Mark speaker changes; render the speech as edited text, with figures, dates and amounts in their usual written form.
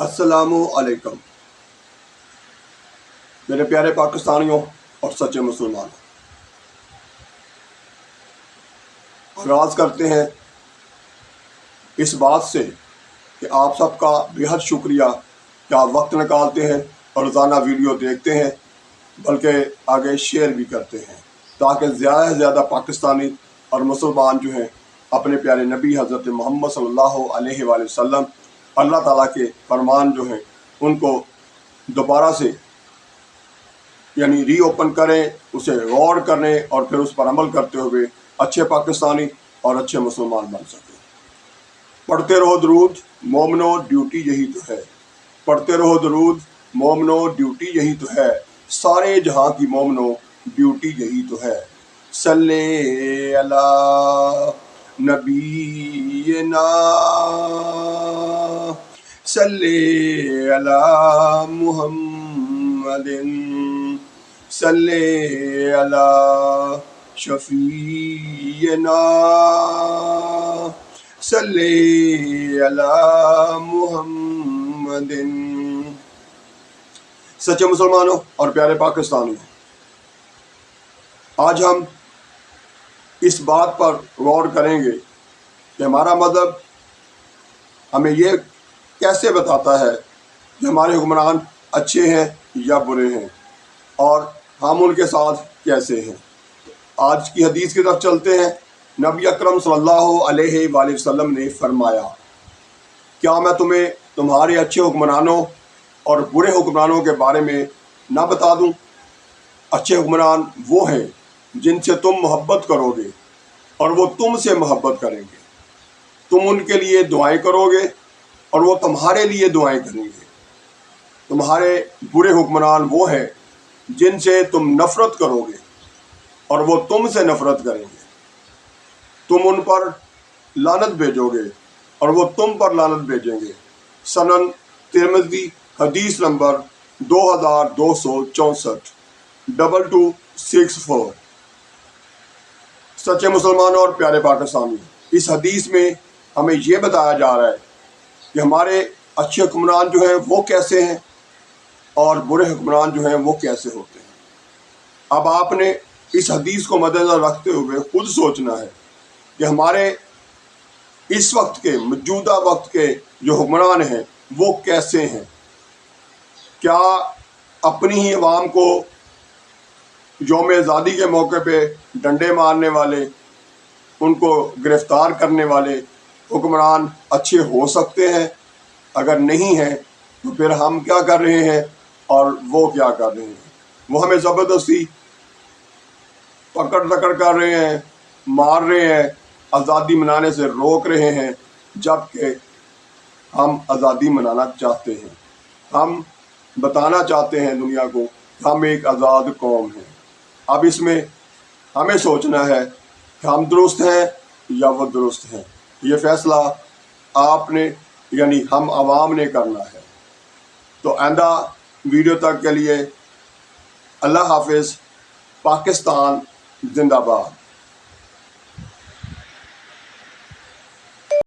Speaker 1: السلام علیکم میرے پیارے پاکستانیوں اور سچے مسلمانوں، آغاز کرتے ہیں اس بات سے کہ آپ سب کا بے حد شکریہ کہ آپ وقت نکالتے ہیں اور روزانہ ویڈیو دیکھتے ہیں، بلکہ آگے شیئر بھی کرتے ہیں تاکہ زیادہ سے زیادہ پاکستانی اور مسلمان جو ہیں اپنے پیارے نبی حضرت محمد صلی اللہ علیہ وآلہ وسلم اللہ تعالیٰ کے فرمان جو ہیں ان کو دوبارہ سے ری اوپن کریں، اسے غور کریں اور پھر اس پر عمل کرتے ہوئے اچھے پاکستانی اور اچھے مسلمان بن سکیں۔ پڑھتے رہو درود مومنو، ڈیوٹی یہی تو ہے۔ پڑھتے رہو درود مومنو، ڈیوٹی یہی تو ہے۔ سارے جہاں کی مومنو، ڈیوٹی یہی تو ہے۔ صلی علی نبینا، صلی علی محمد، صلی علی شفیعنا، صلی علی محمد۔ سچے مسلمانوں اور پیارے پاکستانیوں، آج ہم اس بات پر غور کریں گے کہ ہمارا مذہب ہمیں یہ کیسے بتاتا ہے کہ ہمارے حکمران اچھے ہیں یا برے ہیں، اور ہم ان کے ساتھ کیسے ہیں۔ آج کی حدیث کی طرف چلتے ہیں۔ نبی اکرم صلی اللہ علیہ وآلہ وسلم نے فرمایا، کیا میں تمہیں تمہارے اچھے حکمرانوں اور برے حکمرانوں کے بارے میں نہ بتا دوں؟ اچھے حکمران وہ ہیں جن سے تم محبت کرو گے اور وہ تم سے محبت کریں گے، تم ان کے لیے دعائیں کرو گے اور وہ تمہارے لیے دعائیں کریں گے۔ تمہارے برے حکمران وہ ہیں جن سے تم نفرت کرو گے اور وہ تم سے نفرت کریں گے، تم ان پر لعنت بھیجو گے اور وہ تم پر لعنت بھیجیں گے۔ سنن ترمذی، حدیث نمبر 2264، 2264۔ سچے مسلمانوں اور پیارے پاکستانی، اس حدیث میں ہمیں یہ بتایا جا رہا ہے کہ ہمارے اچھے حکمران جو ہیں وہ کیسے ہیں اور برے حکمران جو ہیں وہ کیسے ہوتے ہیں۔ اب آپ نے اس حدیث کو مد نظر رکھتے ہوئے خود سوچنا ہے کہ ہمارے اس وقت کے موجودہ وقت کے جو حکمران ہیں وہ کیسے ہیں۔ کیا اپنی ہی عوام کو یوم آزادی کے موقع پہ ڈنڈے مارنے والے، ان کو گرفتار کرنے والے حکمران اچھے ہو سکتے ہیں؟ اگر نہیں ہیں تو پھر ہم کیا کر رہے ہیں اور وہ کیا کر رہے ہیں؟ وہ ہمیں زبردستی پکڑ کر رہے ہیں، مار رہے ہیں، آزادی منانے سے روک رہے ہیں، جبکہ ہم آزادی منانا چاہتے ہیں۔ ہم بتانا چاہتے ہیں دنیا کو کہ ہم ایک آزاد قوم ہیں۔ اب اس میں ہمیں سوچنا ہے کہ ہم درست ہیں یا وہ درست ہیں۔ یہ فیصلہ آپ نے ہم عوام نے کرنا ہے۔ تو آئندہ ویڈیو تک کے لیے اللہ حافظ۔ پاکستان زندہ باد۔